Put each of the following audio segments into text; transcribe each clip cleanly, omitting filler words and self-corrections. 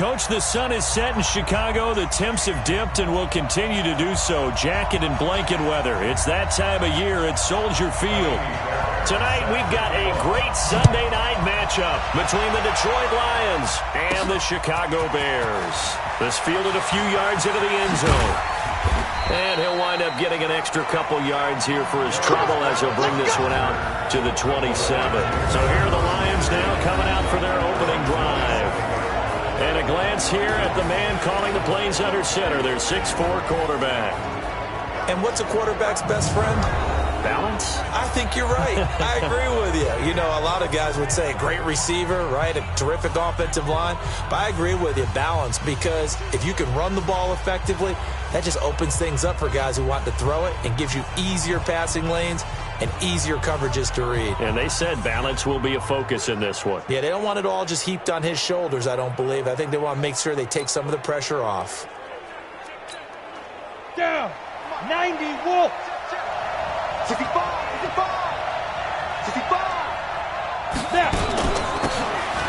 Coach, the sun is set in Chicago. The temps have dipped and will continue to do so. Jacket and blanket weather. It's that time of year at Soldier Field. Tonight, we've got a great Sunday night matchup between the Detroit Lions and the Chicago Bears. This fielded a few yards into the end zone. And he'll wind up getting an extra couple yards here for his trouble as he'll bring this one out to the 27. So here are the Lions now coming out for their opening drive. And a glance here at the man calling the plays under center, their 6'4" quarterback. And what's a quarterback's best friend? Balance? I think you're right. I agree with you. You know, a lot of guys would say great receiver, right? A terrific offensive line. But I agree with you, balance, because if you can run the ball effectively, that just opens things up for guys who want to throw it and gives you easier passing lanes and easier coverages to read. And they said balance will be a focus in this one. Yeah, they don't want it all just heaped on his shoulders, I don't believe. I think they want to make sure they take some of the pressure off. Down. 90, Wolf. 65. 65. Snap.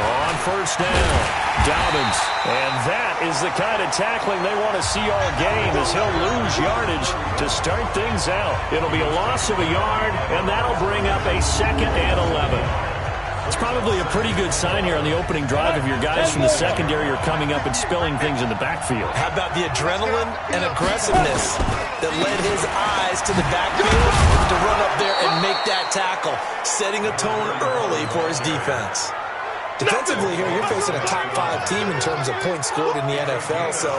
On first down, Dobbins. And that is the kind of tackling they want to see all game as he'll lose yardage to start things out. It'll be a loss of a yard, and that'll bring up a 2nd and 11. It's probably a pretty good sign here on the opening drive if your guys from the secondary are coming up and spilling things in the backfield. How about the adrenaline and aggressiveness that led his eyes to the backfield to run up there and make that tackle, setting a tone early for his defense. Defensively here, you're facing a top 5 team in terms of points scored in the NFL, so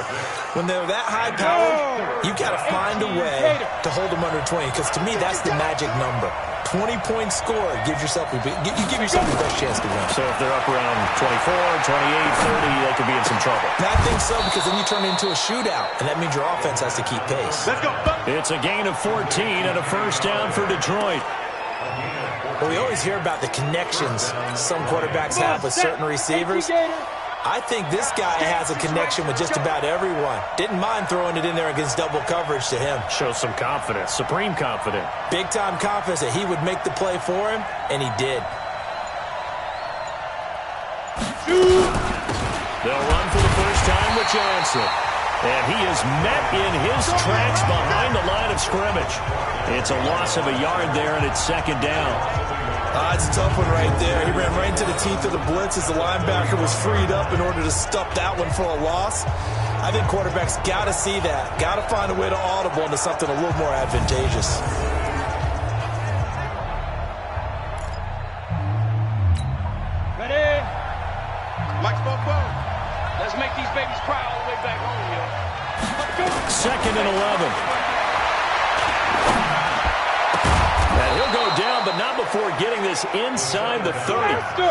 when they're that high-powered, you've got to find a way to hold them under 20, because to me, that's the magic number. 20 points scored gives yourself you give yourself the best chance to win. So if they're up around 24, 28, 30, they could be in some trouble. I think so, because then you turn it into a shootout, and that means your offense has to keep pace. Let's go. It's a gain of 14 and a first down for Detroit. Well, we always hear about the connections some quarterbacks have with certain receivers. I think this guy has a connection with just about everyone. Didn't mind throwing it in there against double coverage to him. Shows some confidence, supreme confidence. Big-time confidence that he would make the play for him, and he did. They'll run for the first time with Johnson. And he is met in his tracks behind the line of scrimmage. It's a loss of a yard there, and it's 2nd down. It's a tough one right there. He ran right into the teeth of the blitz as the linebacker was freed up in order to stop that one for a loss. I think quarterbacks got to see that. Got to find a way to audible into something a little more advantageous. Ready? Mike's boom. Let's make these babies cry all the way back home, yo. 2nd and 11. And he'll go down, but not before getting this inside the 30.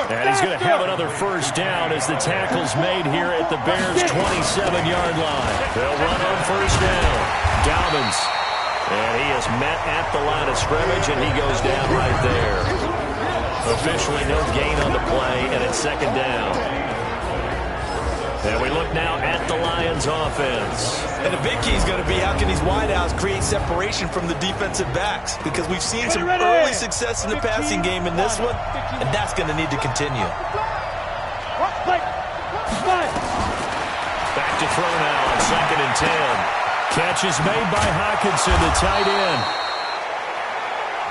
And he's going to have another first down as the tackle's made here at the Bears' 27-yard line. They'll run on first down. Dobbins. And he is met at the line of scrimmage, and he goes down right there. Officially no gain on the play, and it's 2nd down. And we look now at the Lions offense. And the big key is going to be how can these wideouts create separation from the defensive backs, because we've seen some early success in the passing game in this one, and that's going to need to continue. Back to throw now on 2nd and 10. Catch is made by Hockenson, the tight end.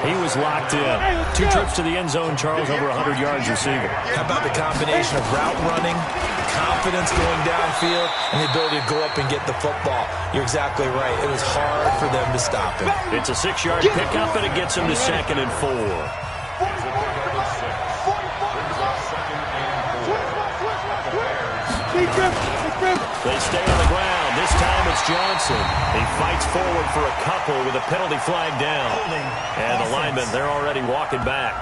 He was locked in. 2 trips to the end zone, Charles, over 100 yards receiving. How about the combination of route running, confidence going downfield, and the ability to go up and get the football? You're exactly right. It was hard for them to stop him. It's a 6-yard pickup, and it gets him to 2nd and 4. They stay on the ground. This time it's Johnson. He fights forward for a couple with a penalty flag down. And the linemen, they're already walking back.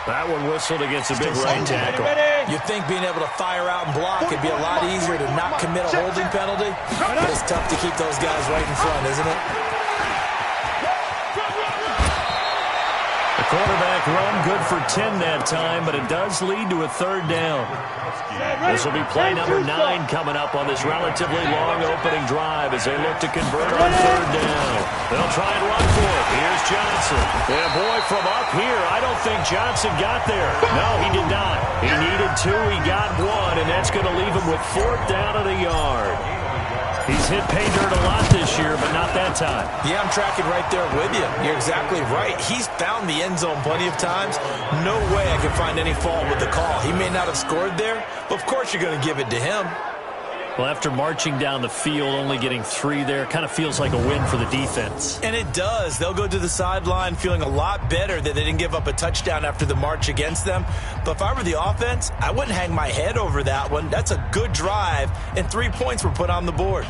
That one whistled against a big right tackle. You think being able to fire out and block would be a lot easier to not commit a holding penalty, but it's tough to keep those guys right in front, isn't it? The quarterback quarterback run, good for 10 that time, but it does lead to a third down. This will be play number 9 coming up on this relatively long opening drive as they look to convert on third down. They'll try and run for it. Here's Johnson. And boy, from up here, I don't think Johnson got there. No, he did not. He needed 2, he got 1, and that's going to leave him with 4th down at a yard. He's hit pay dirt a lot this year, but not that time. Yeah, I'm tracking right there with you. You're exactly right. He's found the end zone plenty of times. No way I can find any fault with the call. He may not have scored there, but of course you're going to give it to him. Well, after marching down the field, only getting 3 there, kind of feels like a win for the defense. And it does. They'll go to the sideline feeling a lot better that they didn't give up a touchdown after the march against them. But if I were the offense, I wouldn't hang my head over that one. That's a good drive, and 3 points were put on the board.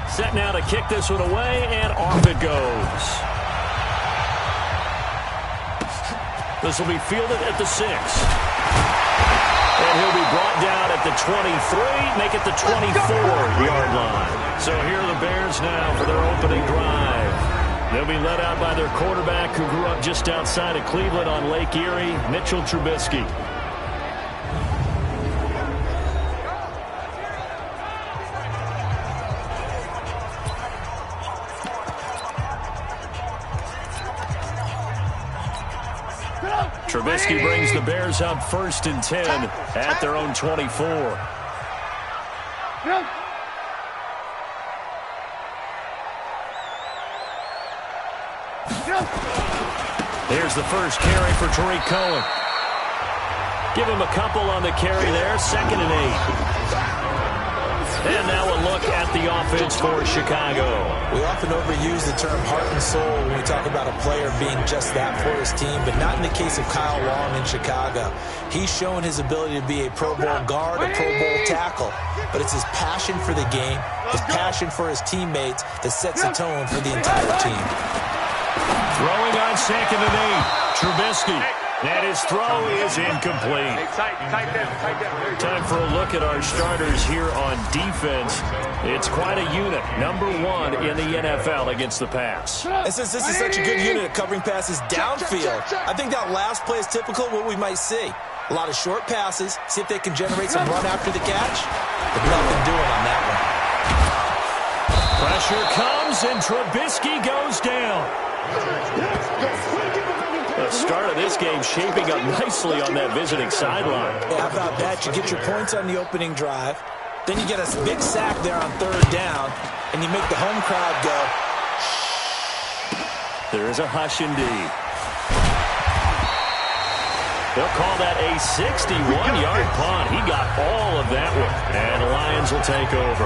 Set now to kick this one away, and off it goes. This will be fielded at the 6. And he'll be brought down at the 23, make it the 24-yard line. So here are the Bears now for their opening drive. They'll be led out by their quarterback who grew up just outside of Cleveland on Lake Erie, Mitchell Trubisky. Trubisky brings the Bears up 1st and 10 at their own 24. Here's the first carry for Tariq Cohen. Give him a couple on the carry there, 2nd and 8. And now a look at the offense for Chicago. We often overuse the term heart and soul when we talk about a player being just that for his team, but not in the case of Kyle Long in Chicago. He's shown his ability to be a Pro Bowl guard, a Pro Bowl tackle, but it's his passion for the game, his passion for his teammates that sets the tone for the entire team. Throwing on 2nd and 8, Trubisky. And his throw is incomplete. Time for a look at our starters here on defense. It's quite a unit. Number 1 in the NFL against the pass. And since this is such a good unit at covering passes downfield, I think that last play is typical of what we might see. A lot of short passes. See if they can generate some run after the catch. But nothing doing on that one. Pressure comes, and Trubisky goes down. The start of this game shaping up nicely on that visiting sideline. Yeah, how about that? You get your points on the opening drive. Then you get a big sack there on 3rd down, and you make the home crowd go. There is a hush indeed. They'll call that a 61-yard punt. He got all of that one. And the Lions will take over.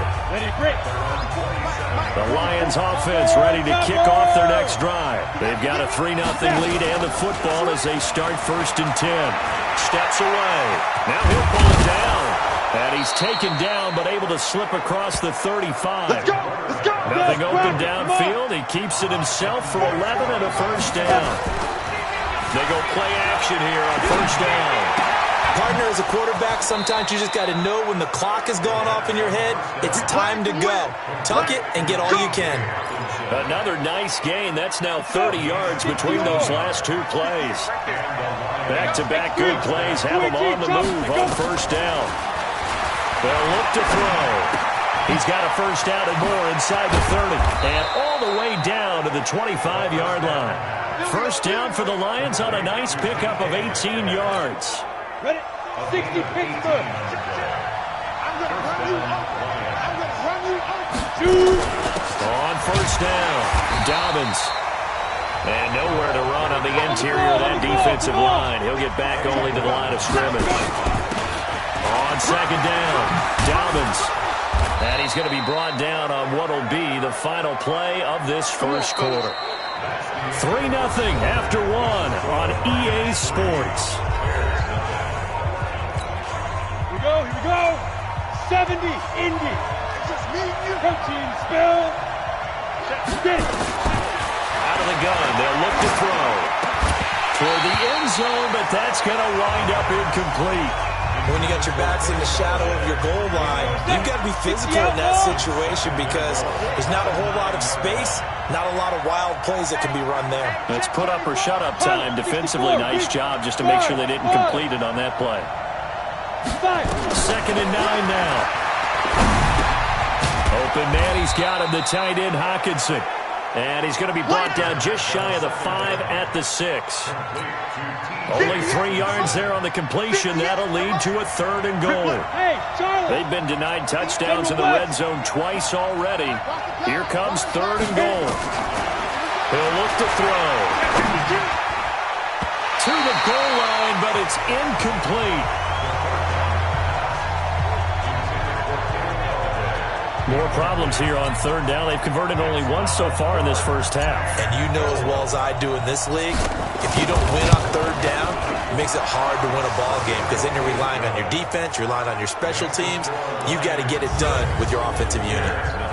The Lions offense ready to kick off their next drive. They've got a 3-0 lead and the football as they start 1st and 10. Steps away. Now he'll pull it down. And he's taken down but able to slip across the 35. Let's go. Nothing open downfield. He keeps it himself for 11 and a 1st down. They go play action here on 1st down. Partner, as a quarterback, sometimes you just got to know when the clock has gone off in your head, it's time to go. Tuck it and get all you can. Another nice gain. That's now 30 yards between those last 2 plays. Back-to-back good plays have him on the move on 1st down. They'll look to throw. He's got a 1st down and more inside the 30. And all the way down to the 25-yard line. 1st down for the Lions on a nice pickup of 18 yards. Ready? 60 Pittsburgh. I'm going to run you up. On 1st down, Dobbins. And nowhere to run on the interior of that defensive line. He'll get back only to the line of scrimmage. On 2nd down, Dobbins. And he's going to be brought down on what will be the final play of this 1st quarter. 3-0 after 1 on EA Sports. Here we go. 70, Indy. Just me and you. Protein spill. Get it. Out of the gun, they'll look to throw. Toward the end zone, but that's going to wind up incomplete. When you got your backs in the shadow of your goal line, you've got to be physical in that situation because there's not a whole lot of space, not a lot of wild plays that can be run there. It's put up or shut up time. Defensively, nice job just to make sure they didn't complete it on that play. 2nd and 9 now. Open man, he's got him, the tight end, Hockenson. And he's going to be brought down just shy of the 5 at the 6. Only 3 yards there on the completion. That'll lead to a 3rd and goal. They've been denied touchdowns in the red zone twice already. Here comes 3rd and goal. He'll look to throw. To the goal line, but it's incomplete. More problems here on 3rd down. They've converted only once so far in this first half. And you know as well as I do in this league, if you don't win on 3rd down, it makes it hard to win a ball game because then you're relying on your defense, you're relying on your special teams. You've got to get it done with your offensive unit.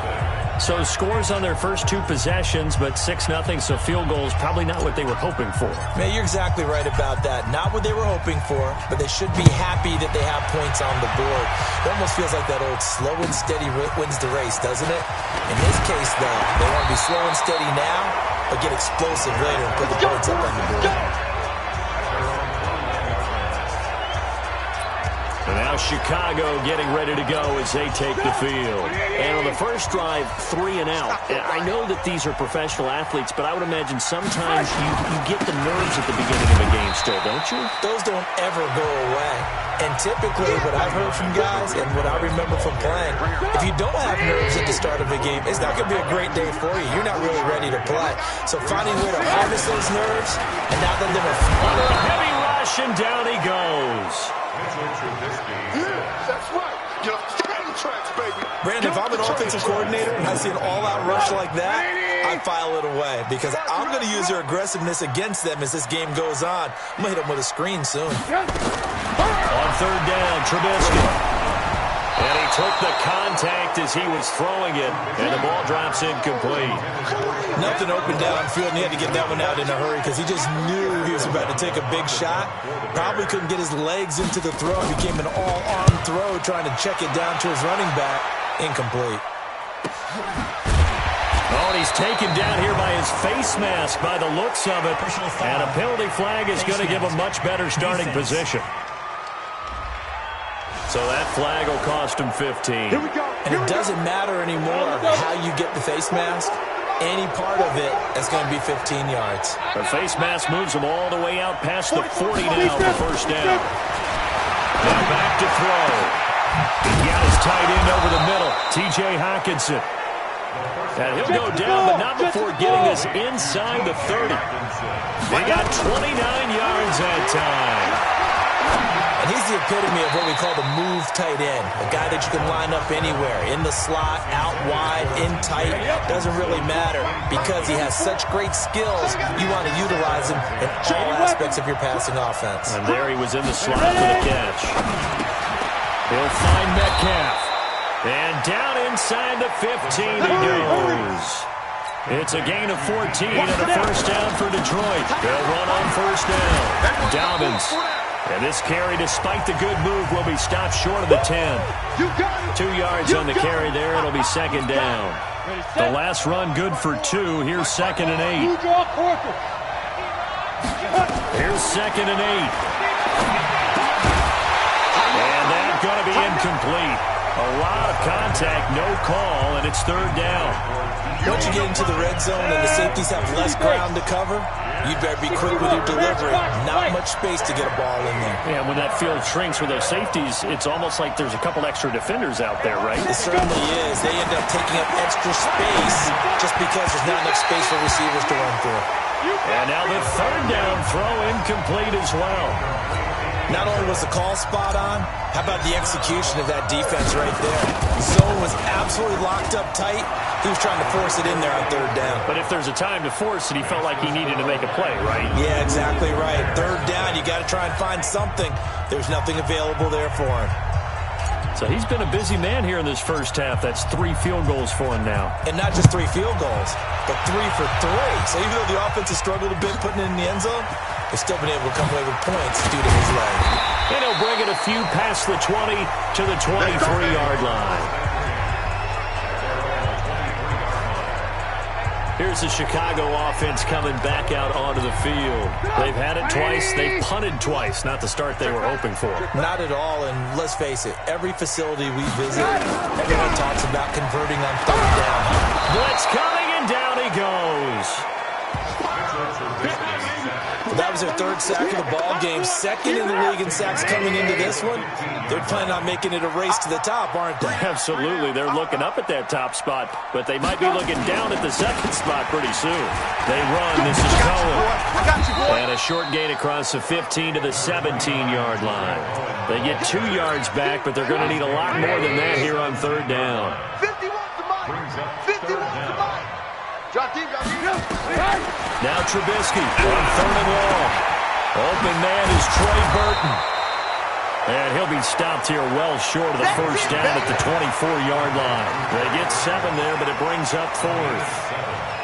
So scores on their first 2 possessions, but 6-0, so field goals probably not what they were hoping for. Man, you're exactly right about that. Not what they were hoping for, but they should be happy that they have points on the board. It almost feels like that old slow and steady wins the race, doesn't it? In this case, though, they want to be slow and steady now, but get explosive later and put the points up on the board. And now Chicago getting ready to go as they take the field. And on the first drive, 3 and out. And I know that these are professional athletes, but I would imagine sometimes you get the nerves at the beginning of a game still, don't you? Those don't ever go away. And typically what I've heard from guys and what I remember from playing, if you don't have nerves at the start of a game, it's not going to be a great day for you. You're not really ready to play. So finding a way to harness those nerves and not let them under a heavy rush, and down he goes. That's right. Get off the train tracks, baby. Brandon, if I'm an offensive coordinator and I see an all-out rush like that, I file it away because I'm going to use their aggressiveness against them as this game goes on. I'm going to hit them with a screen soon. On 3rd down, Trubisky. And he took the contact as he was throwing it, and the ball drops incomplete. Nothing open downfield, and he had to get that one out in a hurry because he just knew he was about to take a big shot. Probably couldn't get his legs into the throw. It became an all-arm throw trying to check it down to his running back. Incomplete. Oh, and he's taken down here by his face mask by the looks of it. And a penalty flag is going to give him much better starting position. So that flag will cost him 15. And it doesn't matter anymore how you get the face mask. Any part of it is going to be 15 yards. The face mask moves him all the way out past the 40 now for 1st down. Now back to throw. He got his tight end over the middle, T.J. Hockenson. And he'll go down, but not before getting us inside the 30. They got 29 yards that time. And he's the epitome of what we call the move tight end. A guy that you can line up anywhere. In the slot, out wide, in tight. Doesn't really matter because he has such great skills. You want to utilize him in all aspects of your passing offense. And there he was in the slot for the catch. He'll find Metcalf. And down inside the 15 he goes. It's a gain of 14 and a 1st down for Detroit. They'll run on 1st down. Dobbins. And this carry, despite the good move, will be stopped short of the 10. 2 yards on the carry there. It'll be 2nd down. The last run good for 2. Here's 2nd and 8. Here's 2nd and 8. And that's going to be incomplete. A lot of contact, no call, and it's 3rd down. Once you get into the red zone and the safeties have less ground to cover, you better be quick with your delivery. Not much space to get a ball in there. Yeah, when that field shrinks with those safeties, it's almost like there's a couple extra defenders out there, right? It certainly is. They end up taking up extra space just because there's not enough space for receivers to run through. And now the 3rd down throw incomplete as well. Not only was the call spot on, how about the execution of that defense right there? Zone was absolutely locked up tight. He was trying to force it in there on 3rd down. But if there's a time to force it, he felt like he needed to make a play, right? Yeah, exactly right. 3rd down, you got to try and find something. There's nothing available there for him. So he's been a busy man here in this first half. That's 3 field goals for him now. And not just 3 field goals, but 3 for 3. So even though the offense has struggled a bit putting it in the end zone, They've still been able to come away with points due to his leg. And he'll bring it a few past the 20 to the 23-yard line. Here's the Chicago offense coming back out onto the field. They've had it twice. They've punted twice. Not the start they were hoping for. Not at all, and let's face it, every facility we visit, everyone talks about converting on third down. Blitz coming, and down he goes. That was their third sack of the ball game. Second in the league in sacks coming into this one. They're planning on making it a race to the top, aren't they? Absolutely. They're looking up at that top spot, but they might be looking down at the second spot pretty soon. They run. This is Cohen. And a short gain across the 15 to the 17-yard line. They get 2 yards back, but they're going to need a lot more than that here on third down. 50 wants the mic. 50 wants the mic. Drop deep, drop deep. Now Trubisky on third and long. Open man is Trey Burton. And he'll be stopped here well short of the first down at the 24-yard line. They get 7 there, but it brings up fourth.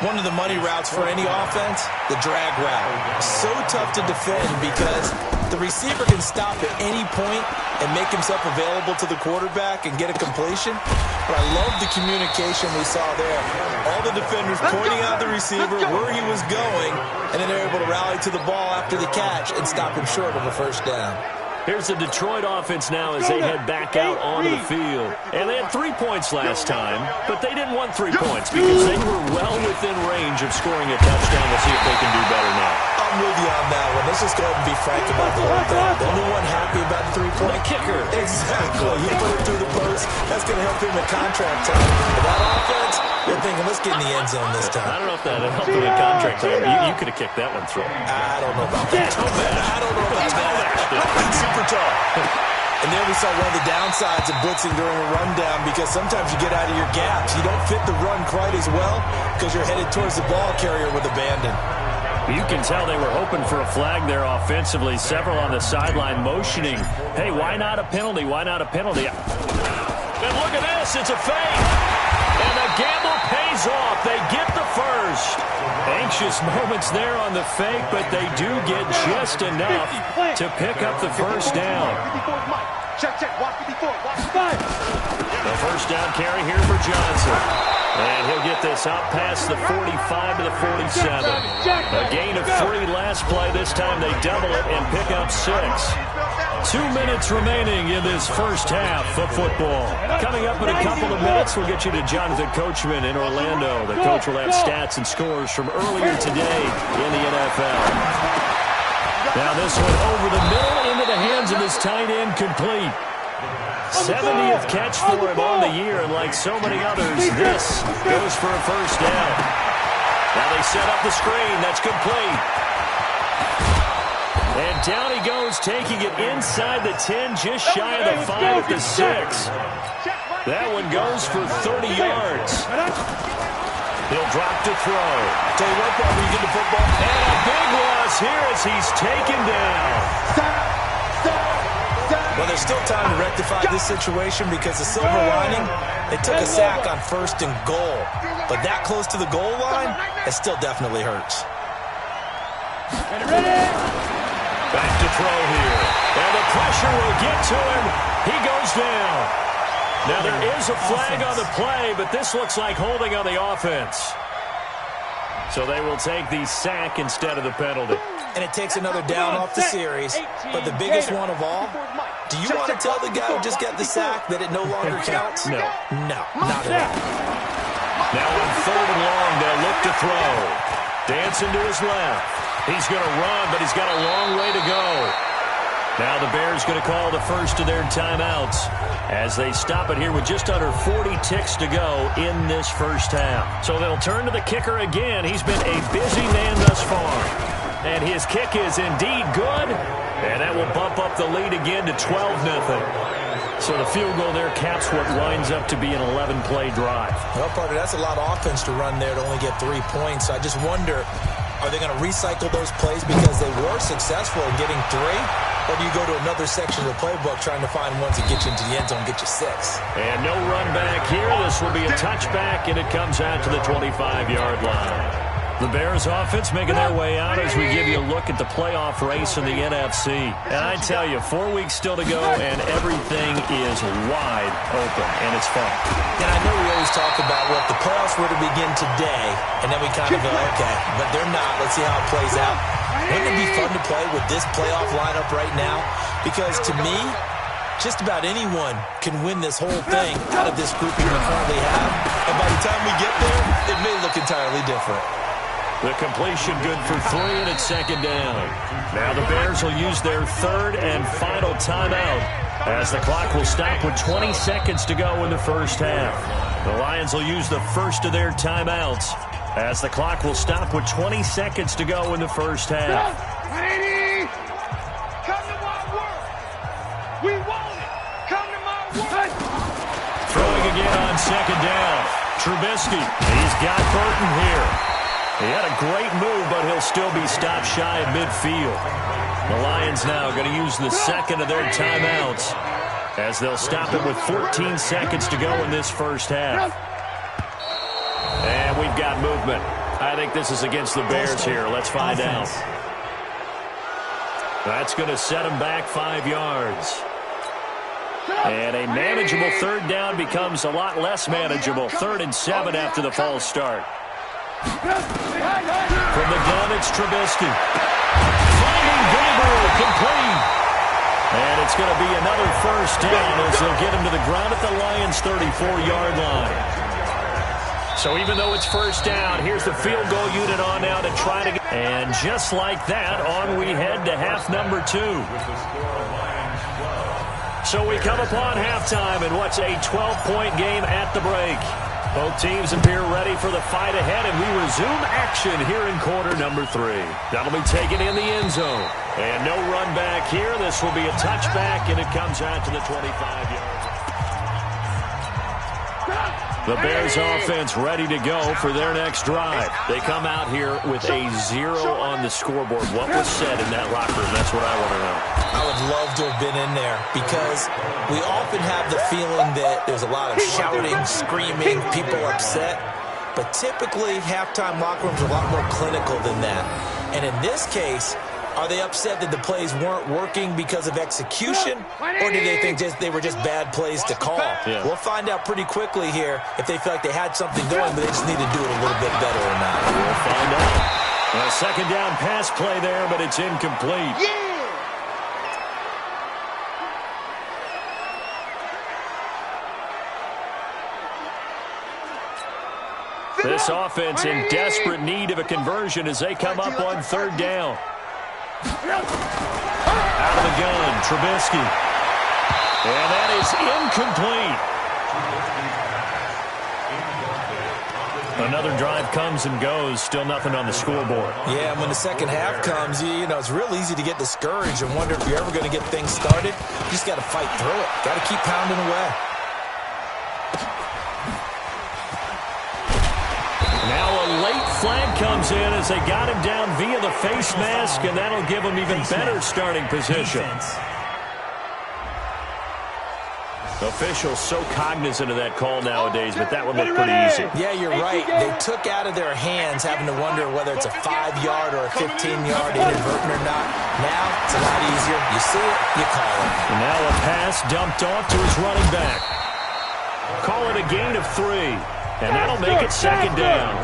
One of the money routes for any offense, the drag route. So tough to defend because the receiver can stop at any point and make himself available to the quarterback and get a completion. But I love the communication we saw there. All the defenders pointing out the receiver, where he was going, and then they're able to rally to the ball after the catch and stop him short of a first down. Here's the Detroit offense now as they head back out onto the field. And they had 3 points last time, but they didn't want 3 points because they were well within range of scoring a touchdown. We'll see if they can do better now. I'm with you on that one. Let's just go ahead and be frank about the whole thing. The only one happy about the 3-point kicker. Exactly. He put it through the post. That's going to help him in contract time. But that offense, they're thinking, let's get in the end zone this time. I don't know if that helped him in contract time. You could have kicked that one through. I don't know about that. I don't know about that. Super tall. And there we saw one of the downsides of blitzing during a rundown because sometimes you get out of your gaps. You don't fit the run quite as well because you're headed towards the ball carrier with abandon. You can tell they were hoping for a flag there offensively. Several on the sideline motioning. Hey, why not a penalty? Why not a penalty? And look at this. It's a fake. And the gamble pays off. They get the first. Anxious moments there on the fake, but they do get just enough to pick up the first down. Check, watch 54, watch 5. The first down carry here for Johnson. And he'll get this out past the 45 to the 47. A gain of 3 last play. This time they double it and pick up 6. 2 minutes remaining in this first half of football. Coming up in a couple of minutes, we'll get you to Jonathan Coachman in Orlando. The coach will have stats and scores from earlier today in the NFL. Now this one over the middle into the hands of his tight end, complete. 70th catch for him on the year, and like so many others, this goes for a first down. Now they set up the screen. That's complete. And down he goes, taking it inside the 10, just shy of the 5 at the 6. That one goes for 30 yards. He'll drop to throw. Tell you what, Bob, when you get to football. And a big loss here as he's taken down. Well, there's still time to rectify this situation because the silver lining, they took a sack on 1st and goal. But that close to the goal line, it still definitely hurts. Back to throw here. And the pressure will get to him. He goes down. Now there is a flag on the play, but this looks like holding on the offense. So they will take the sack instead of the penalty. And it takes another down off the series. But the biggest one of all, do you want to tell the guy who just got the sack that it no longer counts? No. No, not at all. Now on 3rd and long, they'll look to throw. Dancing to his left. He's going to run, but he's got a long way to go. Now the Bears going to call the first of their timeouts as they stop it here with just under 40 ticks to go in this first half. So they'll turn to the kicker again. He's been a busy man thus far. And his kick is indeed good. And that will bump up the lead again to 12-0. So the field goal there caps what winds up to be an 11-play drive. Well, partner, that's a lot of offense to run there to only get 3 points. I just wonder, are they going to recycle those plays because they were successful in getting 3? Or do you go to another section of the playbook trying to find ones that get you into the end zone and get you 6? And no run back here. This will be a touchback, and it comes out to the 25-yard line. The Bears offense making their way out as we give you a look at the playoff race in the NFC. And I tell you, 4 weeks still to go, and everything is wide open, and it's fun. And I know we always talk about, well, if the playoffs were to begin today, and then we kind of go, okay, but they're not. Let's see how it plays out. Wouldn't it be fun to play with this playoff lineup right now? Because to me, just about anyone can win this whole thing out of this group we currently have. And by the time we get there, it may look entirely different. The completion good for 3, and it's second down. Now the Bears will use their third and final timeout as the clock will stop with 20 seconds to go in the first half. The Lions will use the first of their timeouts as the clock will stop with 20 seconds to go in the first half. Come to my work. We want it. Come to my work. Throwing again on second down. Trubisky, he's got Burton here. He had a great move, but he'll still be stopped shy of midfield. The Lions now going to use the second of their timeouts as they'll stop it with 14 seconds to go in this first half. And we've got movement. I think this is against the Bears here. Let's find out. That's going to set them back 5 yards. And a manageable third down becomes a lot less manageable. 3rd and 7 after the false start. From the gun, it's Trubisky. Finding Gabriel, complete. And it's going to be another first down as they'll get him to the ground at the Lions' 34-yard line. So even though it's first down, here's the field goal unit on now to try to get. And just like that, on we head to half number 2. So we come upon halftime in what's a 12-point game at the break. Both teams appear ready for the fight ahead, and we resume action here in quarter number 3. That'll be taken in the end zone. And no run back here. This will be a touchback, and it comes out to the 25-yard line. The Bears offense ready to go for their next drive. They come out here with a 0 on the scoreboard. What was said in that locker room? That's what I want to know. I would love to have been in there because we often have the feeling that there's a lot of shouting, screaming, people upset. But typically, halftime locker rooms are a lot more clinical than that. And in this case, are they upset that the plays weren't working because of execution, or do they think they were just bad plays to call? Yeah. We'll find out pretty quickly here if they feel like they had something going, but they just need to do it a little bit better or not. We'll find out. A second down pass play there, but it's incomplete. This offense in desperate need of a conversion as they come up on 3rd down. Out of the gun, Trubisky. And that is incomplete. Another drive comes and goes. Still nothing on the scoreboard. Yeah, and when the second half comes, you know, it's real easy to get discouraged and wonder if you're ever going to get things started. You just got to fight through it. Got to keep pounding away. Now a late flag comes in as they got him down via the face mask, and that'll give him even better starting position. Officials so cognizant of that call nowadays, but that one looked pretty easy. Yeah, you're right. They took out of their hands having to wonder whether it's a 5-yard or a 15-yard inadvertent or not. Now it's a lot easier. You see it, you call it. And now a pass dumped off to his running back. Call it a gain of 3, and that'll make it second down.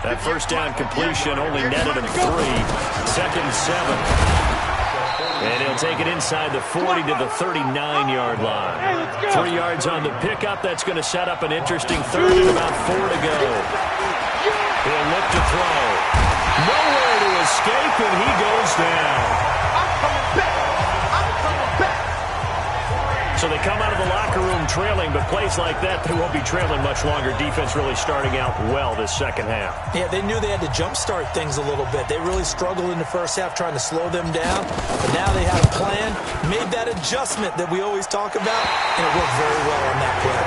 That first down completion only netted him 3. 2nd and 7. And he'll take it inside the 40 to the 39-yard line. 3 yards on the pickup. That's going to set up an interesting 3rd and about 4 to go. He'll look to throw. Nowhere to escape, and he goes down. I'm coming back. I'm coming back. So they come out of the locker room trailing, but plays like that, they won't be trailing much longer. Defense really starting out well this second half. Yeah, they knew they had to jumpstart things a little bit. They really struggled in the first half trying to slow them down, but now they had a plan, made that adjustment that we always talk about, and it worked very well on that play.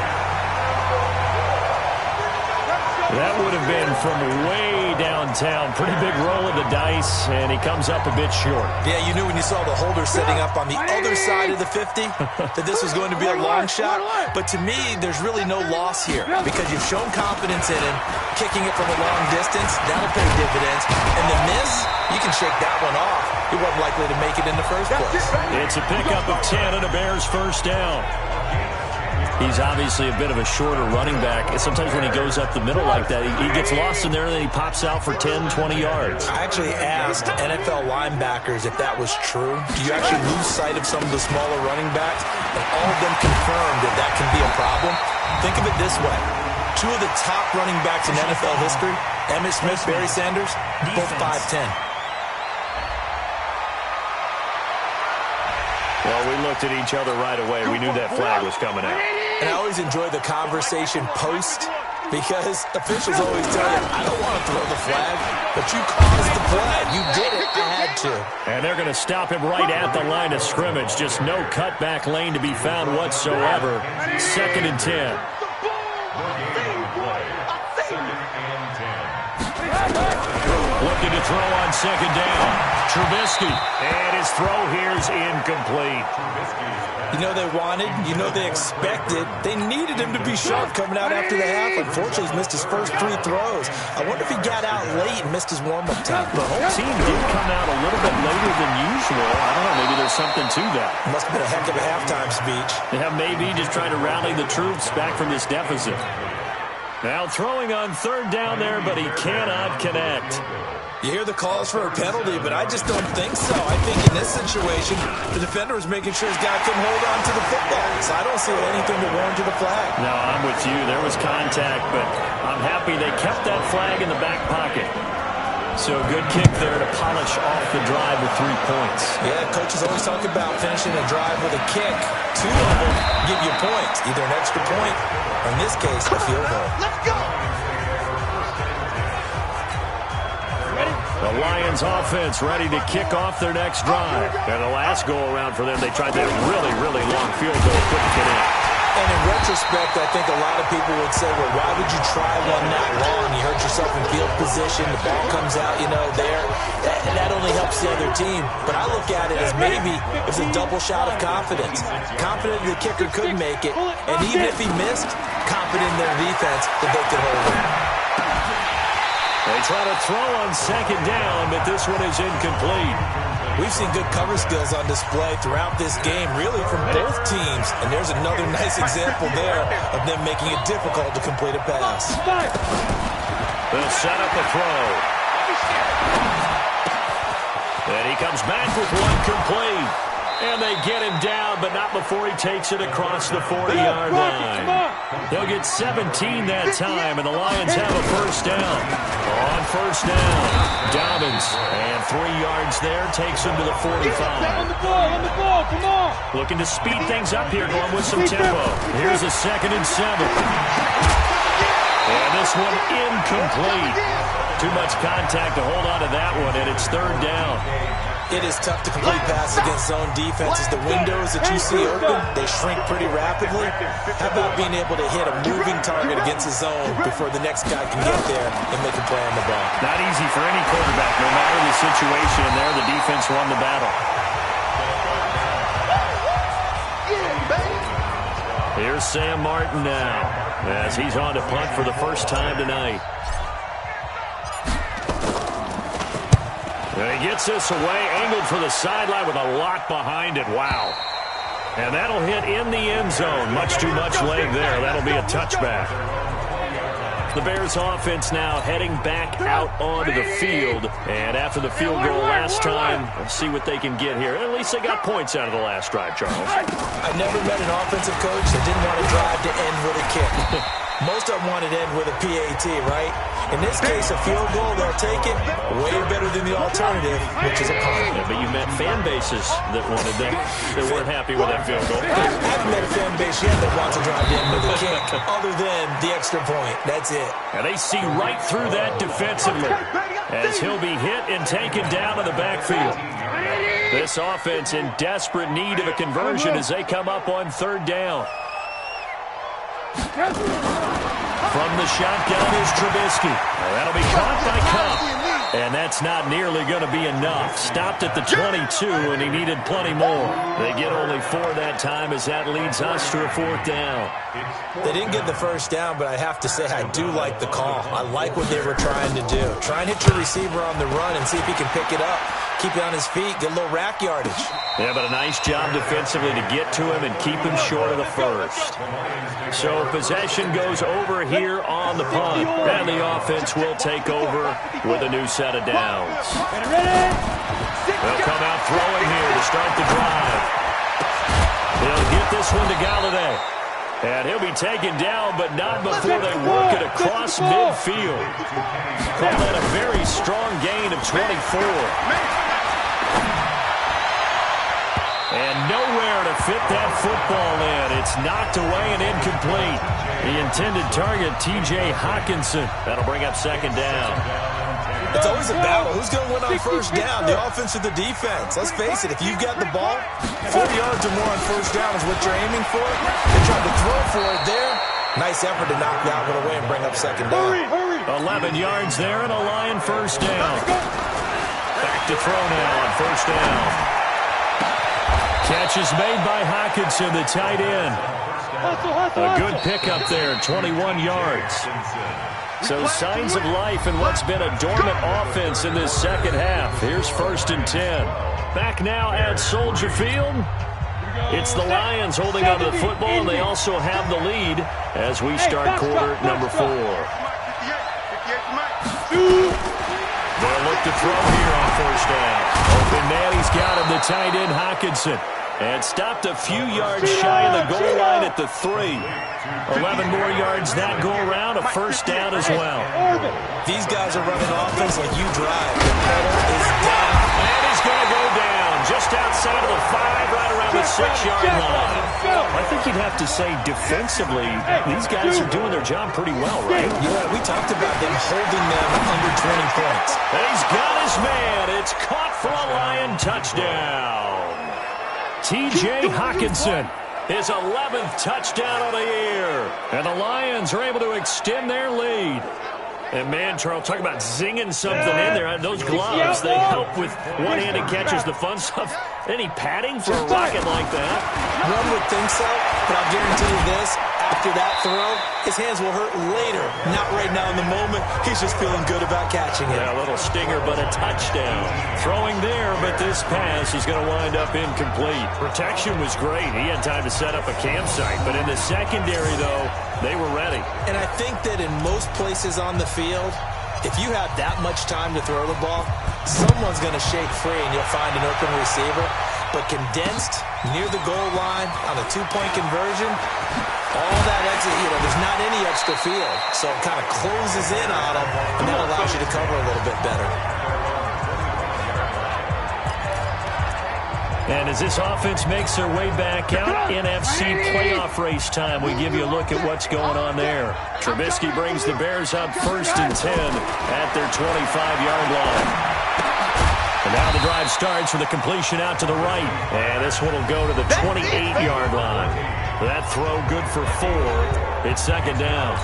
That would have been from way downtown. Pretty big roll of the dice, and he comes up a bit short. Yeah, you knew when you saw the holder setting up on the other side of the 50 that this was going to be a long shot. But to me, there's really no loss here because you've shown confidence in him. Kicking it from a long distance, that'll pay dividends. And the miss, you can shake that one off. He wasn't likely to make it in the first place. It's a pickup of 10 and a Bears first down. He's obviously a bit of a shorter running back. Sometimes when he goes up the middle like that, he gets lost in there and then he pops out for 10, 20 yards. I actually asked NFL linebackers if that was true. Do you actually lose sight of some of the smaller running backs? And all of them confirmed that that can be a problem. Think of it this way. Two of the top running backs in NFL history, Emmitt Smith, Barry Sanders, both 5'10". Well, we looked at each other right away. We knew that flag was coming out. And I always enjoy the conversation post because officials always tell you, I don't want to throw the flag, but you caused the play. You did it. I had to. And they're going to stop him right at the line of scrimmage. Just no cutback lane to be found whatsoever. 2nd and 10. Looking to throw on 2nd down. Trubisky. And his throw here is incomplete. You know they wanted, you know they expected. They needed him to be sharp coming out after the half. Unfortunately, he's missed his first 3 throws. I wonder if he got out late and missed his warm-up time. The whole team did come out a little bit later than usual. I don't know, maybe there's something to that. Must have been a heck of a halftime speech. Yeah, maybe just trying to rally the troops back from this deficit. Now throwing on 3rd down there, but he cannot connect. You hear the calls for a penalty, but I just don't think so. I think in this situation, the defender was making sure his guy couldn't hold on to the football. So I don't see anything to warrant to the flag. No, I'm with you. There was contact, but I'm happy they kept that flag in the back pocket. So a good kick there to polish off the drive with 3 points. Yeah, coaches always talk about finishing a drive with a kick. 2 of them give you points, either an extra point or in this case, a field goal. Let's go! The Lions offense ready to kick off their next drive. And the last go-around for them, they tried that really, really long field goal, couldn't get in. And in retrospect, I think a lot of people would say, well, why would you try one that long? You hurt yourself in field position. The ball comes out, there. That only helps the other team. But I look at it as maybe it was a double shot of confidence. Confident the kicker could make it. And even if he missed, confident in their defense that they could hold it. They try to throw on 2nd down, but this one is incomplete. We've seen good cover skills on display throughout this game, really from both teams. And there's another nice example there of them making it difficult to complete a pass. They'll set up a throw. And he comes back with one complete. And they get him down, but not before he takes it across the 40-yard line. They'll get 17 that time, and the Lions have a first down. On first down, Dobbins, and 3 yards there, takes him to the 45. On the ball, come on. Looking to speed things up here, going with some tempo. Here's a 2nd and 7. And this one incomplete. Too much contact to hold on to that one, and it's 3rd down. It is tough to complete passes against zone defenses. The windows that you see open, they shrink pretty rapidly. How about being able to hit a moving target against a zone before the next guy can get there and make a play on the ball? Not easy for any quarterback, no matter the situation. And there, the defense won the battle. Here's Sam Martin now, as he's on to punt for the first time tonight. And he gets this away, angled for the sideline with a lot behind it. Wow. And that'll hit in the end zone. Much too much leg there. That'll be a touchback. The Bears offense now heading back out onto the field. And after the field goal last time, let's see what they can get here. At least they got points out of the last drive, Charles. I never met an offensive coach that didn't want a drive to end with a kick. Most of them wanted to end with a PAT, right? In this case, a field goal, they'll take it. Way better than the alternative, which is a punt. Yeah, but you met fan bases that wanted that. They weren't happy with that field goal. I haven't met a fan base yet that wants to drive in with a kick other than the extra point. That's it. And they see right through that defensively as he'll be hit and taken down in the backfield. This offense in desperate need of a conversion as they come up on 3rd down. From the shotgun is Trubisky. That'll be caught by Kupp. And that's not nearly going to be enough. Stopped at the 22, and he needed plenty more. They get only 4 that time as that leads us to a 4th down. They didn't get the first down, but I have to say I do like the call. I like what they were trying to do. Try and hit your receiver on the run and see if he can pick it up. Keep it on his feet, get a little rack yardage. Yeah, but a nice job defensively to get to him and keep him short of the first. So possession goes over here on the punt, and the offense will take over with a new set of downs. They'll come out throwing here to start the drive. They'll get this one to Galladay. And he'll be taken down, but not before they work it across midfield. Call that a very strong gain of 24. And nowhere to fit that football in. It's knocked away and incomplete. The intended target, T.J. Hockenson. That'll bring up 2nd down. It's always a battle. Who's going to win on first down, the offense or the defense? Let's face it, if you've got the ball, 4 yards or more on first down is what you're aiming for. They tried to throw for it there. Nice effort to knock that one away and bring up 2nd down. 11 yards there and a Lion first down. Back to throw now on first down. Catch is made by Hockenson, the tight end. A good pickup there, 21 yards. So signs of life in what's been a dormant offense in this second half. Here's 1st and 10. Back now at Soldier Field. It's the Lions holding onto the football, and they also have the lead as we start quarter number 4. They'll look to throw here on first down. Open man, he's got him, the tight end Hockenson. And stopped a few yards shy of the goal line at the 3. 11 more yards that go around, a first down as well. These guys are running offense like you drive. The pedal is down. And he's going to go down just outside of the 5, right around the 6-yard line. I think you'd have to say defensively, these guys are doing their job pretty well, right? Yeah, we talked about them holding them under 20 points. And he's got his man. It's caught for a Lion touchdown. T.J. Hockenson, his 11th touchdown of the year. And the Lions are able to extend their lead. And, man, Charles, talk about zinging something in there. Those gloves, they help with one-handed catches, the fun stuff. Any padding for a rocket like that? One would think so, but I'll guarantee you this. After that throw, his hands will hurt later. Not right now in the moment. He's just feeling good about catching it. Yeah, a little stinger, but a touchdown. Throwing there, but this pass is going to wind up incomplete. Protection was great. He had time to set up a campsite. But in the secondary, though, they were ready. And I think that in most places on the field, if you have that much time to throw the ball, someone's going to shake free and you'll find an open receiver. But condensed, near the goal line, on a 2-point conversion, all that exit, there's not any extra field. So it kind of closes in on them, and that allows you to cover a little bit better. And as this offense makes their way back out, NFC playoff race time, we give you a look at what's going on there. Trubisky brings the Bears up 1st and 10 at their 25-yard line. And now the drive starts with a completion out to the right. And this one will go to the 28-yard line. That throw good for 4. It's 2nd down.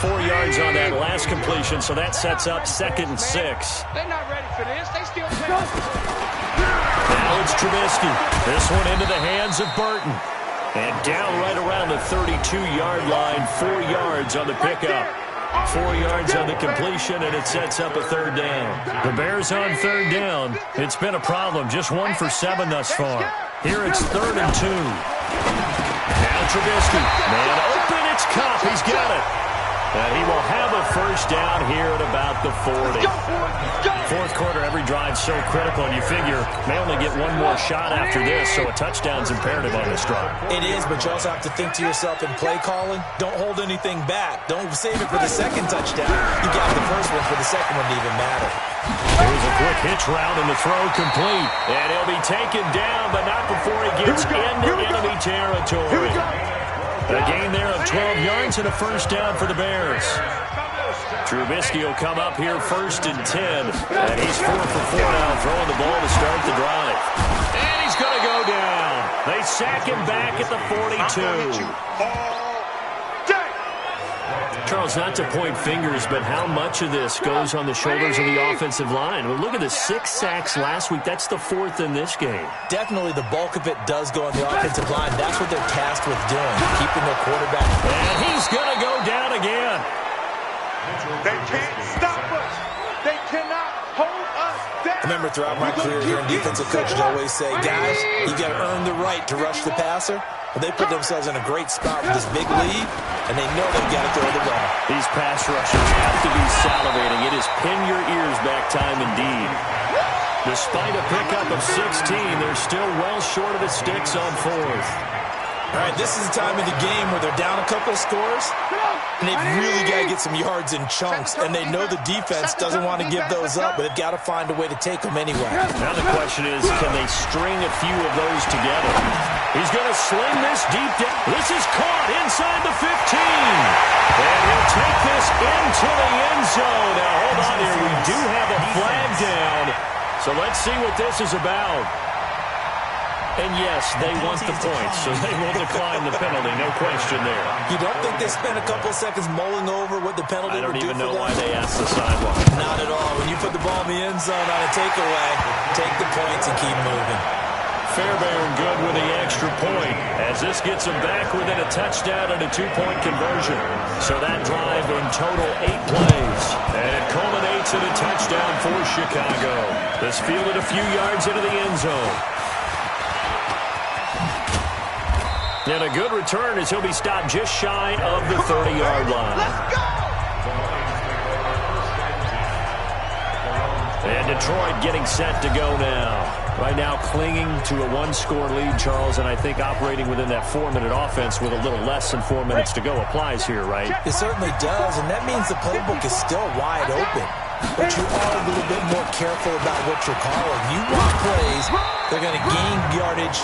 4 yards on that last completion, so that sets up 2nd and 6. They're not ready for this. They still play. Now it's Trubisky. This one into the hands of Burton. And down right around the 32-yard line, 4 yards on the pickup. 4 yards on the completion, and it sets up a 3rd down. The Bears on 3rd down. It's been a problem. Just 1 for 7 thus far. Here it's 3rd and 2. Now Trubisky. Man open, it's Kupp. He's got it. And he will have a first down here at about the 40. Fourth quarter, every drive so critical, and you figure may only get one more shot after this, so a touchdown's imperative on this drive. It is, but you also have to think to yourself in play calling, don't hold anything back. Don't save it for the second touchdown. You got the first one for the second one to even matter. Here's a quick hitch route, and the throw complete. And he'll be taken down, but not before he gets into enemy territory. A gain there of 12 yards and a first down for the Bears. Trubisky will come up here 1st and 10. And he's 4 for 4 now, throwing the ball to start the drive. And he's going to go down. They sack him back at the 42. Charles, not to point fingers, but how much of this goes on the shoulders of the offensive line? Well, look at the 6 sacks last week. That's the 4th in this game. Definitely the bulk of it does go on the offensive line. That's what they're tasked with doing, keeping their quarterback. And he's going to go down again. They can't stop us. They cannot hold us down. I remember throughout my career here in defensive coaches always say, guys, you got to earn the right to rush the passer. Well, they put themselves in a great spot with this big lead, and they know they've got to throw the ball. These pass rushers have to be salivating. It is pin your ears back time indeed. Despite a pickup of 16, they're still well short of the sticks on 4th. All right, this is the time of the game where they're down a couple of scores, and they've really got to get some yards in chunks, and they know the defense doesn't want to give those up, but they've got to find a way to take them anyway. Now the question is, can they string a few of those together? He's going to sling this deep down. This is caught inside the 15. And he'll take this into the end zone. Now, hold on here. We do have a flag down. So let's see what this is about. And yes, they want the points, so they will decline the penalty. No question there. You don't think they spent a couple of seconds mulling over what the penalty would do for them? I don't even know why they asked the sideline. Not at all. When you put the ball in the end zone on a takeaway, take the points and keep moving. Fairbairn good with the extra point as this gets them back within a touchdown and a 2-point conversion. So that drive in total 8 plays. And it culminates in a touchdown for Chicago. This fielded a few yards into the end zone. And a good return as he'll be stopped just shy of the 30-yard line. Let's go! And Detroit getting set to go now. Right now clinging to a 1-score lead, Charles, and I think operating within that 4-minute offense with a little less than 4 minutes to go applies here, right? It certainly does, and that means the playbook is still wide open. But you are a little bit more careful about what you're calling. You want plays, they're going to gain yardage,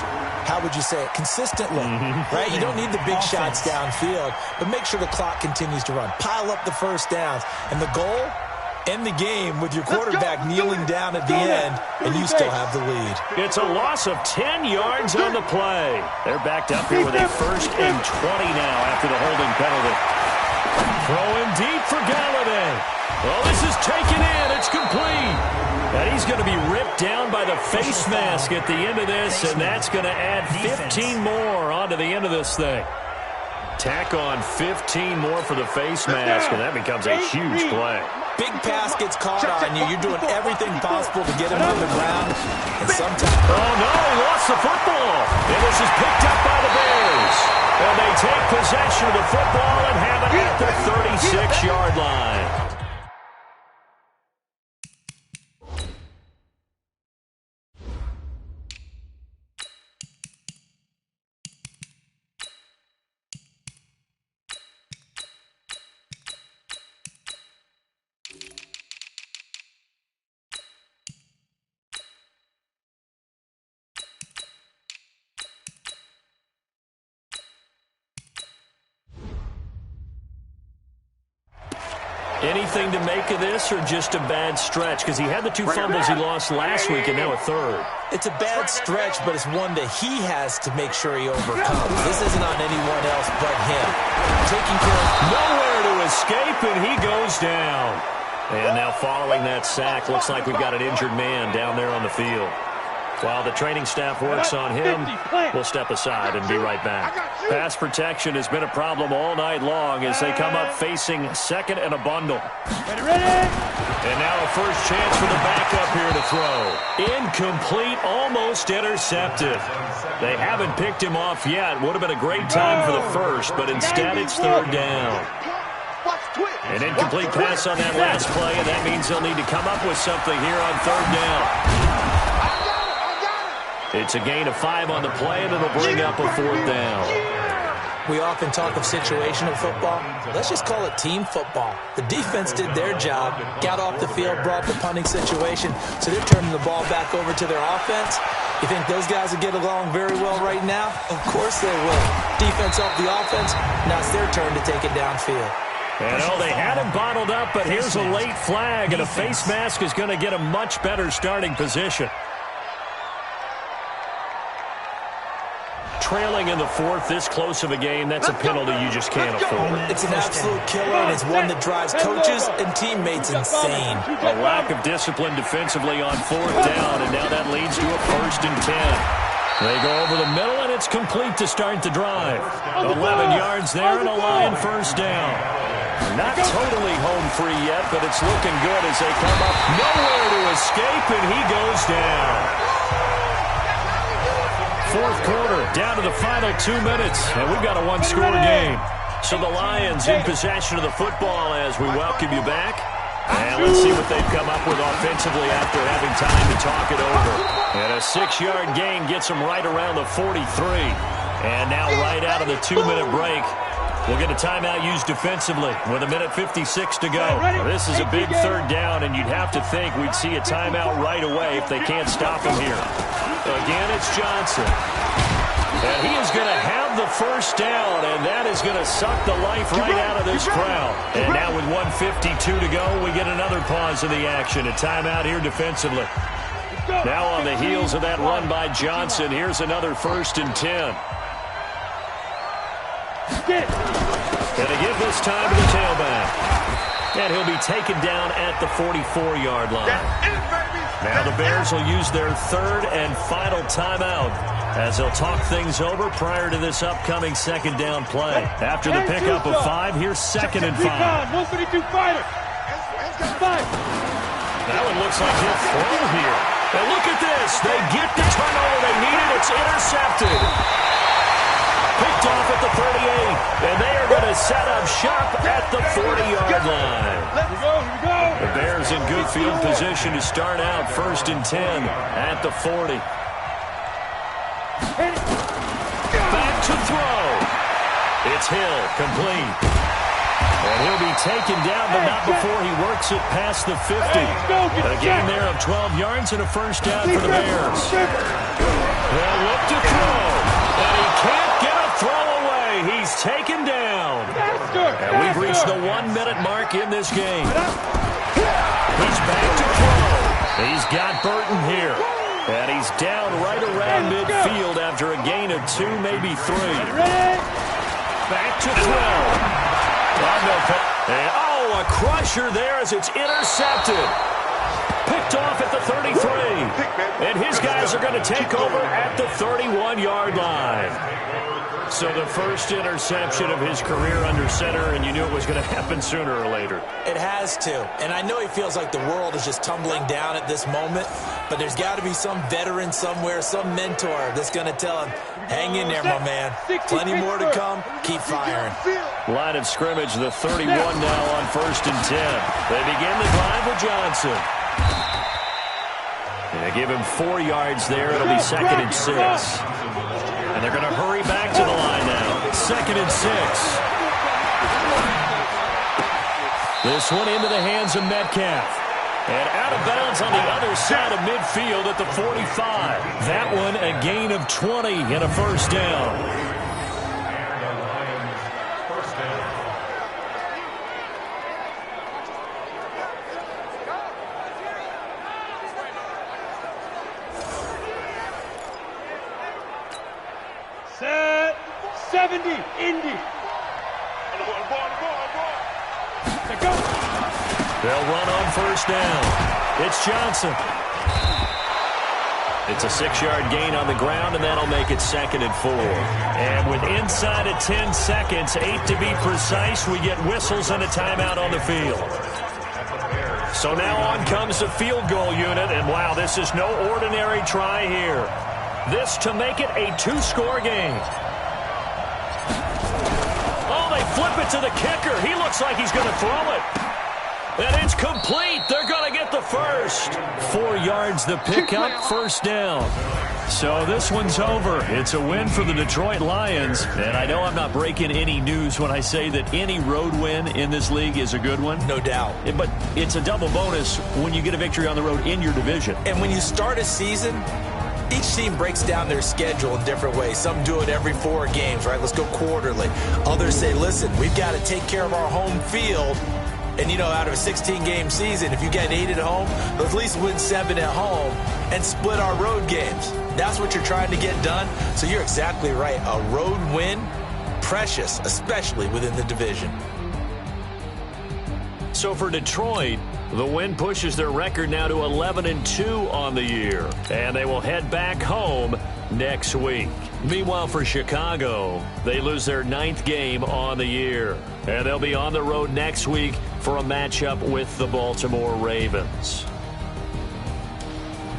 how would you say it, consistently, right? You don't need the big shots downfield, but make sure the clock continues to run. Pile up the first downs, and the goal, end the game with your quarterback kneeling down at the end, and you still have the lead. It's a loss of 10 yards on the play. They're backed up here with a 1st and 20 now after the holding penalty. Throwing deep for Galladay. Well, this is taken in. It's complete. And he's going to be ripped down by the face mask at the end of this, and that's going to add 15 more onto the end of this thing. Tack on 15 more for the face mask, and that becomes a huge play. Big pass gets caught on you. You're doing everything possible to get him on the ground. And sometimes... Oh, no, he lost the football. And this is picked up by the Bears. And they take possession of the football and have it at the 36-yard line. Anything to make of this or just a bad stretch? Because he had the 2 fumbles he lost last week and now a 3rd. It's a bad stretch, but it's one that he has to make sure he overcomes. This isn't on anyone else but him. Taking care of... Nowhere to escape, and he goes down. And now following that sack, looks like we've got an injured man down there on the field. While the training staff works on him, we'll step aside and be right back. Pass protection has been a problem all night long as they come up facing 2nd and a bundle. And now a first chance for the backup here to throw. Incomplete, almost intercepted. They haven't picked him off yet. Would have been a great time for the first, but instead it's 3rd down. An incomplete pass on that last play, and that means they'll need to come up with something here on 3rd down. It's a gain of 5 on the play, and it'll bring up a 4th down. We often talk of situational football. Let's just call it team football. The defense did their job, got off the field, brought the punting situation, so they're turning the ball back over to their offense. You think those guys will get along very well right now? Of course they will. Defense helped the offense. Now it's their turn to take it downfield. And they had him bottled up, but here's a late flag, and a face mask is going to get a much better starting position. trailing in the fourth, this close of a game, that's a penalty you just can't afford. It's an absolute killer, and it's one that drives coaches and teammates insane. A lack of discipline defensively on fourth down, and now that leads to a 1st and 10. They go over the middle, and it's complete to start the drive. 11 yards there and a Lion 1st down. Not totally home free yet, but it's looking good as they come up. Nowhere to escape, and he goes down. Fourth quarter, down to the final 2 minutes, and we've got a one-score game. So the Lions in possession of the football as we welcome you back. And let's see what they've come up with offensively after having time to talk it over. And a 6-yard gain gets them right around the 43. And now right out of the 2-minute break, we'll get a timeout used defensively with 1:56 to go. Now, this is a big 3rd down, and you'd have to think we'd see a timeout right away if they can't stop him here. Again, it's Johnson. And he is going to have the 1st down, and that is going to suck the life right out of this crowd. And now with 1:52 to go, we get another pause in the action. A timeout here defensively. Now on the heels of that run by Johnson, here's another 1st and 10. Going to give this time to the tailback. And he'll be taken down at the 44-yard line. Now the Bears will use their 3rd and final timeout as they'll talk things over prior to this upcoming 2nd down play. After the pickup of 5, here's 2nd and 5. 132 fighter. That one looks like he'll throw here. And look at this. They get the turnover they needed. It's intercepted. Picked off at the 38, and they are going to set up shop at the 40-yard line. Here we go. The Bears in good field position to start out 1st and 10 at the 40. Back to throw. It's Hill, complete. And he'll be taken down, but not before he works it past the 50. A gain there of 12 yards and a 1st down for the Bears. They'll look to throw, and he can't get a throw away. He's taken down. And we've reached the 1-minute mark in this game. He's back to throw. He's got Burton here. And he's down right around midfield after a gain of 2, maybe 3. Back to throw. And, a crusher there as it's intercepted. Picked off at the 33. And his guys are going to take over at the 31-yard line. So the first interception of his career under center, and you knew it was going to happen sooner or later. It has to. And I know he feels like the world is just tumbling down at this moment, but there's got to be some veteran somewhere, some mentor that's going to tell him, hang in there, my man. Plenty more to come. Keep firing. Line of scrimmage, the 31 now on 1st and 10. They begin the drive with Johnson. And they give him 4 yards there. It'll be 2nd and 6. And they're going to hurry back to the line now. 2nd and 6. This one into the hands of Metcalf. And out of bounds on the other side of midfield at the 45. That one a gain of 20 and a 1st down. Set 70 Indy. They'll run on 1st down. It's Johnson. It's a 6-yard gain on the ground, and that'll make it 2nd and 4. And with inside of 10 seconds, 8 to be precise, we get whistles and a timeout on the field. So now on comes the field goal unit, and wow, this is no ordinary try here. This to make it a 2-score game. Oh, they flip it to the kicker. He looks like he's going to throw it. And it's complete. They're going to get the first. 4 yards the pickup, 1st down. So this one's over. It's a win for the Detroit Lions. And I know I'm not breaking any news when I say that any road win in this league is a good one. No doubt. But it's a double bonus when you get a victory on the road in your division. And when you start a season, each team breaks down their schedule in different ways. Some do it every 4 games, right? Let's go quarterly. Others say, listen, we've got to take care of our home field. And, you know, out of a 16-game season, if you get 8 at home, let's at least win 7 at home. and split our road games. That's what you're trying to get done. So you're exactly right. A road win, precious, especially within the division. So for Detroit, the win pushes their record now to 11-2 on the year, and they will head back home next week. Meanwhile, for Chicago, they lose their 9th game on the year, and they'll be on the road next week for a matchup with the Baltimore Ravens.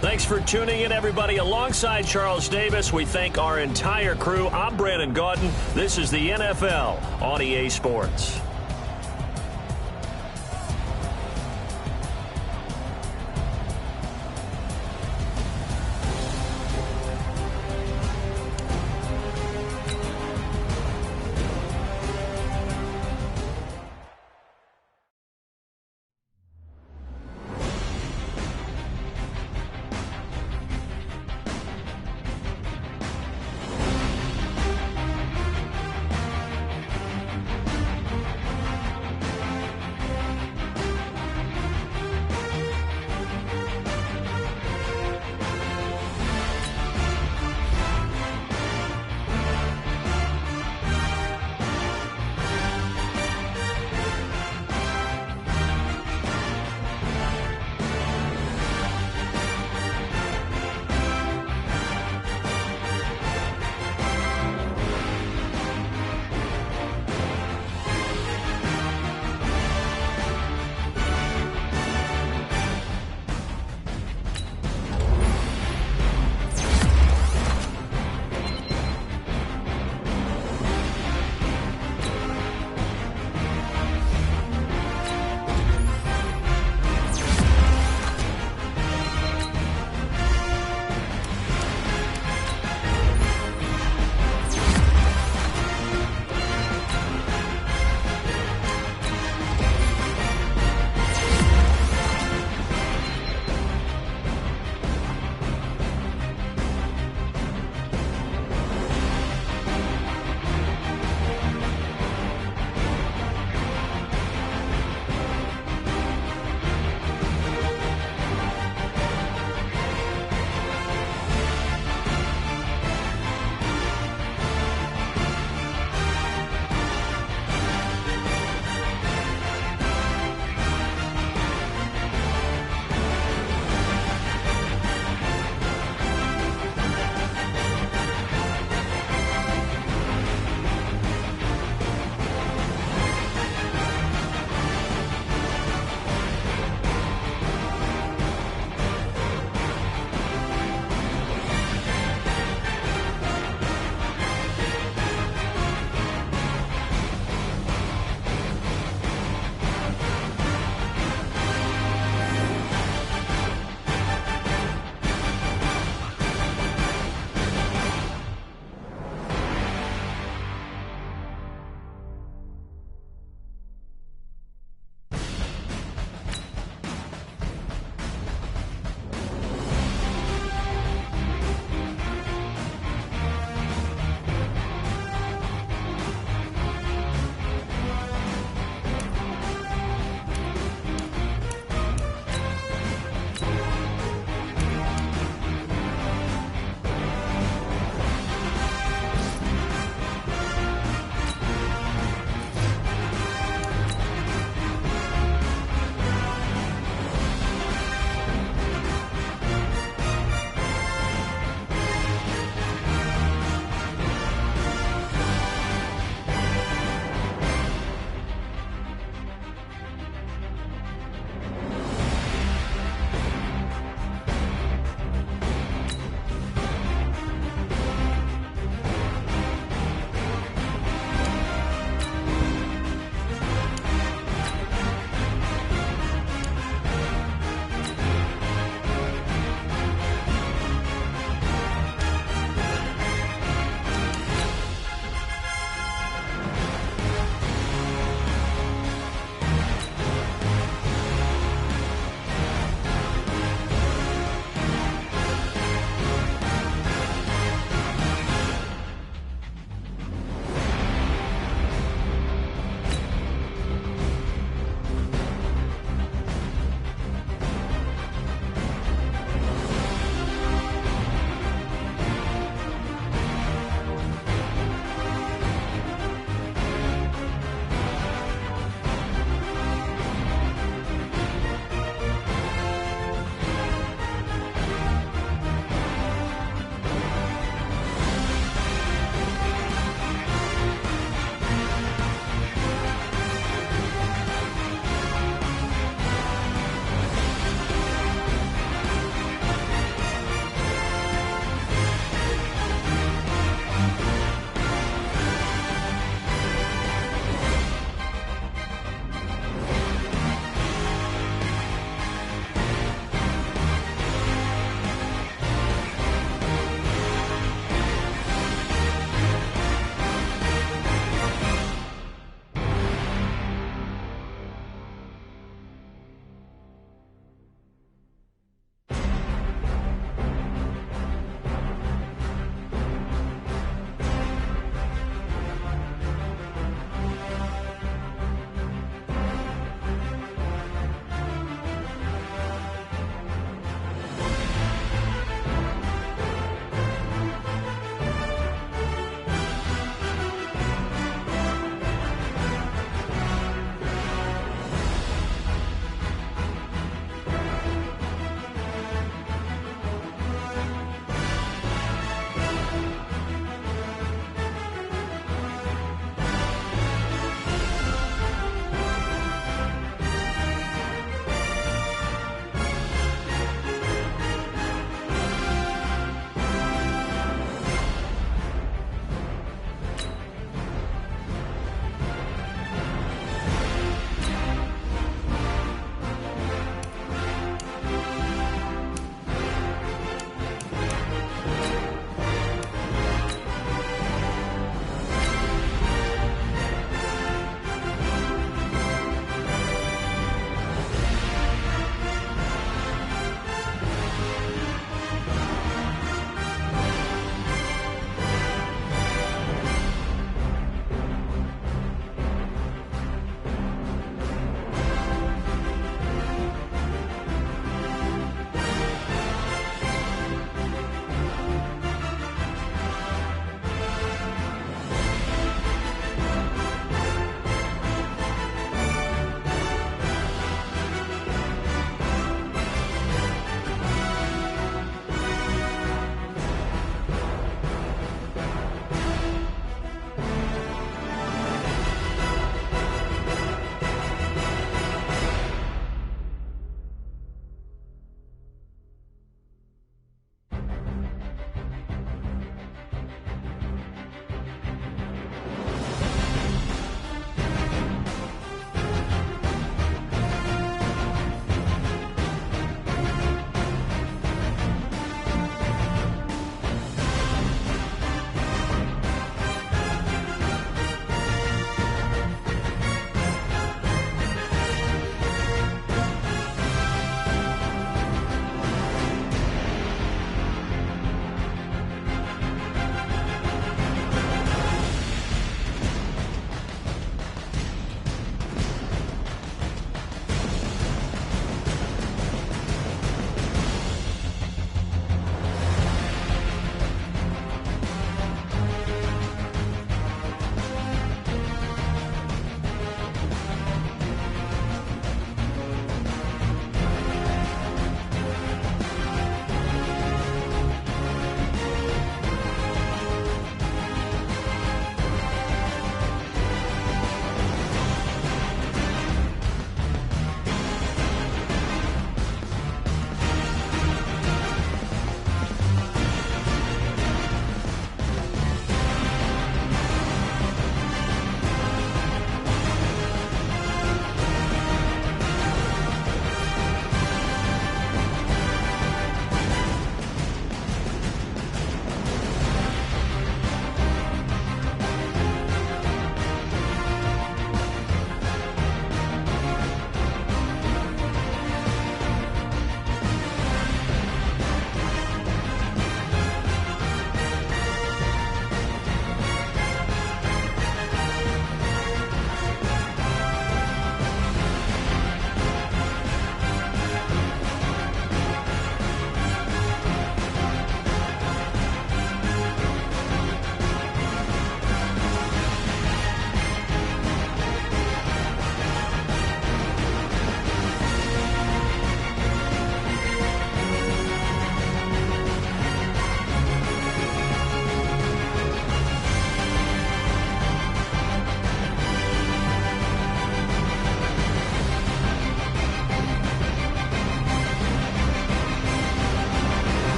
Thanks for tuning in, everybody. Alongside Charles Davis, we thank our entire crew. I'm Brandon Gaudin. This is the NFL on EA Sports.